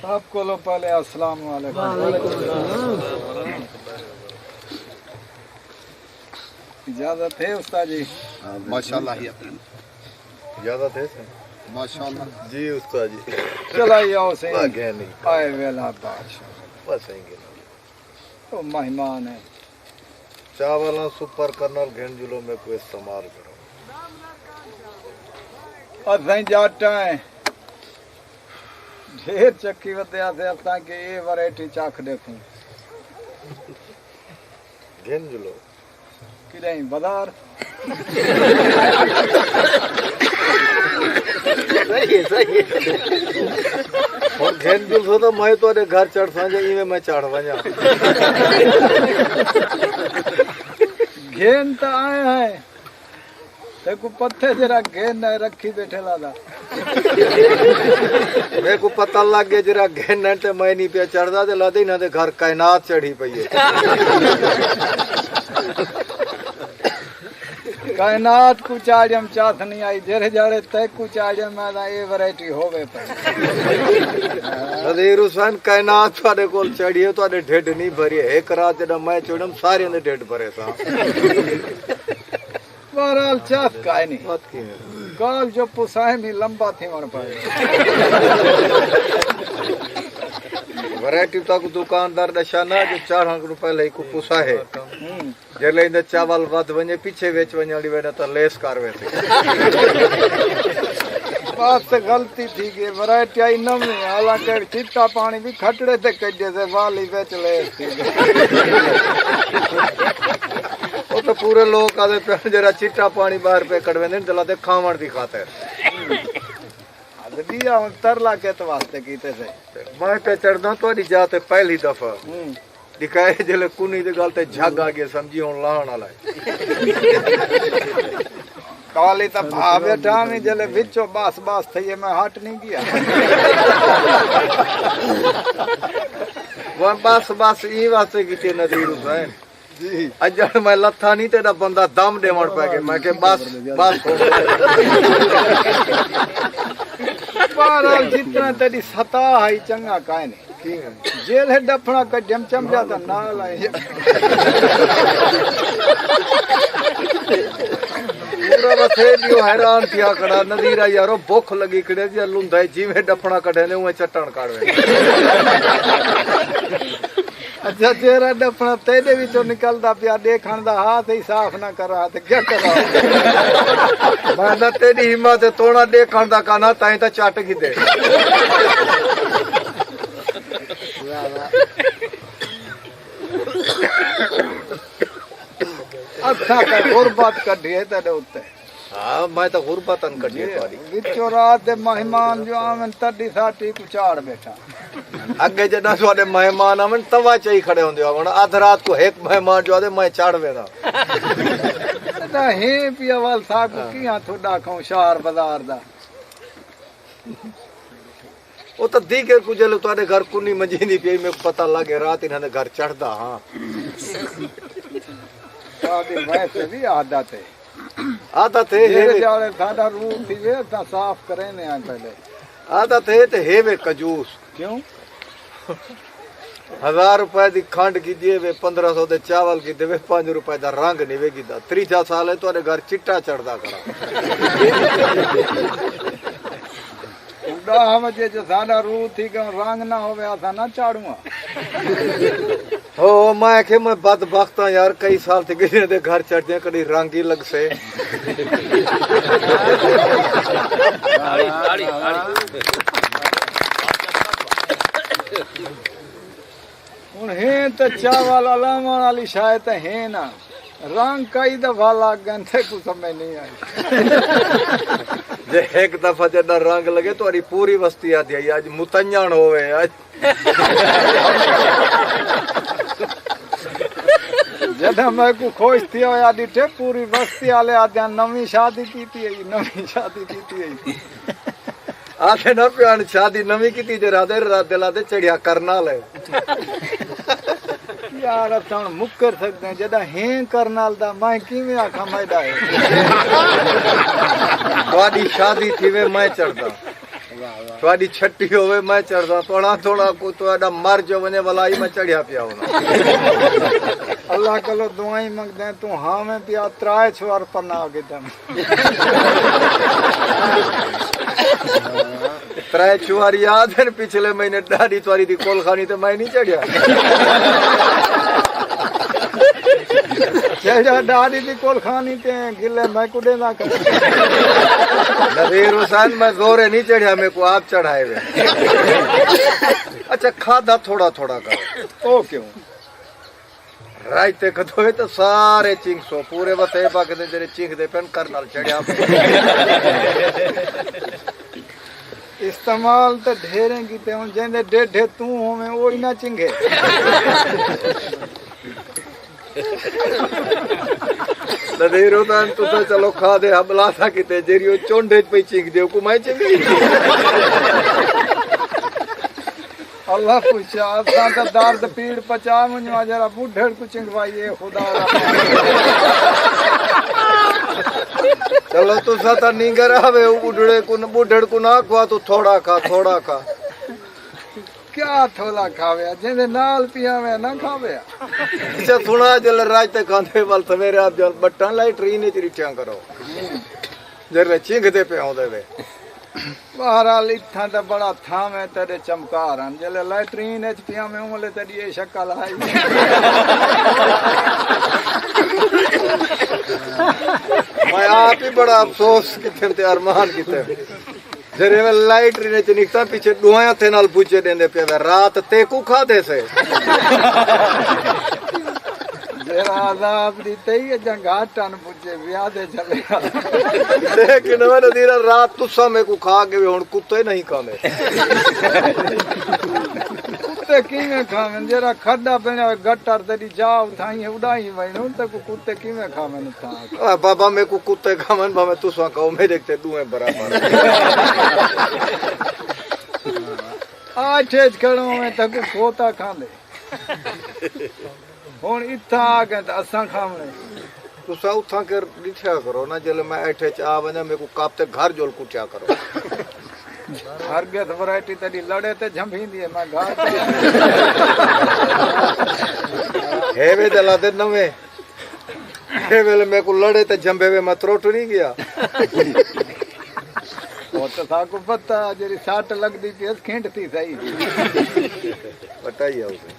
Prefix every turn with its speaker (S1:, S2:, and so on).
S1: सबको लो पहले अस्सलाम वालेकुम। इजाजत है उस्ताद जी?
S2: माशाल्लाह ही इजाजत है माशाल्लाह जी उस्ताद जी।
S1: चलाई आओ से
S2: नहीं
S1: आए वेला बादशाह
S2: बस आएंगे
S1: तो मेहमान है।
S2: चावल सुपर कर्नल घेंजुलो में कोई इस्तेमाल करो
S1: असें जाटा है ढेर चक्की वतिया से असां के ये वैरायटी चाख देखूं
S2: घेंजुलो
S1: किरें बाजार
S2: सही और घेंजुल सो तो मैं तो घर चढ़ साजे इवे मैं चढ़ वजा
S1: घेन तो आए हैं देखो पत्ते जरा घेन न रखी बैठे लादा
S2: मेरे को पता लग गया जरा घेन ते मैं नहीं पे चढ़दा ते लादे ना ते घर कायनात चढ़ी पई है
S1: कायनात को चाड़म चाथ नहीं आई जेरे जारे तय को चाड़म में ये वैरायटी होवे पर
S2: नदीर हुसैन कायनात थारे कोल चढ़ी है थारे ढेड नहीं भरी एक रात जब मैं चढ़म सारे ने ढेड भरे था
S1: बहरहाल चाथ काए नहीं
S2: बात की है
S1: गाल जो पुसाए में लंबा थी वण पाए
S2: वैरायटी तक दुकानदार दशाना जो 4 रुपए ले को पुसा है जले इंद चावल वध वने पीछे वेच वने वेना तो लेस कर वे
S1: बात से गलती थी कि वैरायटी आई नवी हालांकि चिट्टा पानी भी खटड़े ते कजे से वाली बेच लेस थी
S2: वो तो पूरे लोग आदे पे जरा चिट्टा पानी बाहर पे कड़वेंदे दलाते खावण दी खातिर
S1: दिया तरला के तो वास्ते कीते से
S2: मैं पे चढ़दा तो जाते पहली दफा दिखाए जले कुनी दे गल ते झग आ गया समझी हुन लाहण वाला
S1: काली तो भा बैठा में जले विचो बास बास थई मैं हट नहीं गया
S2: वो बस ई वास्ते कीते नदीर हुसैन जी अजड़ मैं लथा नहीं तेरा बंदा दम देवण पे के मैं के बस
S1: बहरहाल जितना तेरी सता है चंगा काए नहीं जेल है डफना का जम चमचा तो नाल आए
S2: पूरा बसे दियो हैरान थिया खड़ा नदीरा यारो भूख लगी खड़े जी लुंदा जीवे डफना कढे ने उए चटण काढवे
S1: अच्छा तेरा डफना तेरे विचों निकलदा पिया देखण दा हाथ ही साफ ना करा ते क्या करा
S2: मैं तेरी हिम्मत तोड़ा देखण दा काना ताई ता चट की दे
S1: अच्छा का गुरबत कढी है तेरे उत्ते
S2: हां मैं तो गुरबतन कढी तोरी
S1: विचों रात दे मेहमान जो आवन तड़ी साटी को चाड़ बैठा
S2: अगे जदा सोडे मेहमान आवन तवा चई खड़े होंदे आवन आध रात को एक मेहमान जो आदे मैं चाड़वे दा
S1: दा हे पिया वाल साहब किया थोड़ा खाऊं शहर बाजार दा
S2: वो तो दीगर कुजल तोरे घर कुनी मंजींदी पे में पता लगे रात इन्हां घर चढ़दा हां
S1: सादी वैसे भी आदत है
S2: आदत है
S1: जाले सादा रूह थी वे ता साफ करे ने आ पहले
S2: आदत है ते हेवे कजूस
S1: क्यों
S2: 1000 रुपए दी खंड की दिए वे 1500 दे चावल की देवे 5 रुपए दा रंग नहीं वेगी दा 3 साल है तोरे घर चिट्टा चढ़दा करा उड़ा हम जे सादा रूह थी के रंग ना होवे आसा ना चाड़ूंगा
S1: हो मैं के मैं बदबख्त हूं यार कई साल थे किसी दे घर चढ़दे कदी रंग ही लग से हुन है तो चावल अलामण वाली शायद है ना रंग कई दफा लग गए थे कुछ समझ नहीं आई जे एक दफा जदा रंग लगे तो पूरी बस्ती आती है आज मुतंजन होवे आज जदा मैं को खोज थी या डिठे पूरी बस्ती वाले आदे नवी शादी कीती है नवी शादी कीती है आखे ना प्यान शादी नवी कीती जे राधे राधे लादे चढ़िया करना ले यार असां मुकर सकते हैं जदा है करनाल दा मैं किवें आखा मैदा है वाडी शादी थी वे मैं चढ़दा वाह वाह
S2: थोड़ी छठी होवे मैं चढ़दा थोड़ा थोड़ा को तो एडा मर जो वने वाला ही मैं चढ़िया पिया होना
S1: अल्लाह कलो दुआई मंगदे तू हां में पिया त्राए छुआर पन्ना आगे दम
S2: त्रै छुआर याद है पिछले महीने दाढ़ी तुम्हारी थी कोल खानी तो मैं नहीं चढ़िया
S1: चढ़ा दाढ़ी दी कोल खानी ते गिले मैं कुडे ना कर
S2: नज़ीर हुसैन मैं जोरे नहीं चढ़िया मेरे को आप चढ़ाए हुए अच्छा खादा थोड़ा थोड़ा करो
S1: ओ क्यों
S2: रायते कदोए तो सारे चिंग सो पूरे बते बाके तेरे चिंग दे पेन करनल चढ़िया
S1: इस्तेमाल तो ढेरे कीते हुन जेंदे डेढ़े तू होवे ओ ही ना चिंगे
S2: नज़ीर हुसैन तू तो चलो खा दे हमला था किते जेरियो चोंडे पे चिंग दे को मैं चिंगी
S1: अल्लाह पूछा असा तो दर्द पीड़ पचा मुझा जरा बुढ़ड़ को चिंगवाइए खुदा
S2: चलो तू साता नींगर आवे बुढ़ड़ को ना खवा तू थोड़ा खा
S1: क्या थोड़ा खावे जेंदे नाल पियावे ना खावे
S2: अच्छा सुना जल राज ते खांदे वाल सवेरे आप जल बट्टा लाइट री ने चिरिठियां करो जरे चिंग दे पे आउंदे वे
S1: बहरहाल इत्थां तो बड़ा थाम है तेरे चमकार हैं जले लैट्रीन एच पिया में उमले तेरी ये शक्ल आई
S2: मैं आप ही बड़ा अफसोस किथे ते अरमान किथे जरे वे लाइट री ने निकता पीछे दुआया थे नाल पूछे देंदे पे रात ते को खादे से
S1: जरा आजाब दी तई जंगाटन पूछे ब्याह दे चले
S2: लेकिन मैंने दीरा रात तुसा में को खा के हुन कुत्ते नहीं खाने
S1: कुत्ते किवें खावें जरा खड्डा पेना गटर तेरी जाव थाई उड़ाई वणो त कुत्ते किवें खावें था
S2: बाबा में को कुत्ते खावन भावे तुसा कहो मैं देखते दुए बराबर
S1: आठे खड़ो में तक खोता खांदे हुन इत्था आ गए त असां खावणे
S2: तुसा उठा कर दिठा करो ना जले मैं ऐठे चा वने में को कापते घर जोल कुटिया करो
S1: हरगत वैरायटी तड़ी लड़े ते झंभींदी है मैं घर
S2: हे वे दला दे नवे हे वेले में को लड़े ते झंबे वे मैं त्रोट नहीं गया
S1: वो तो साको पता जेरी साट लगदी पेस खींट थी सही
S2: बताइए उसे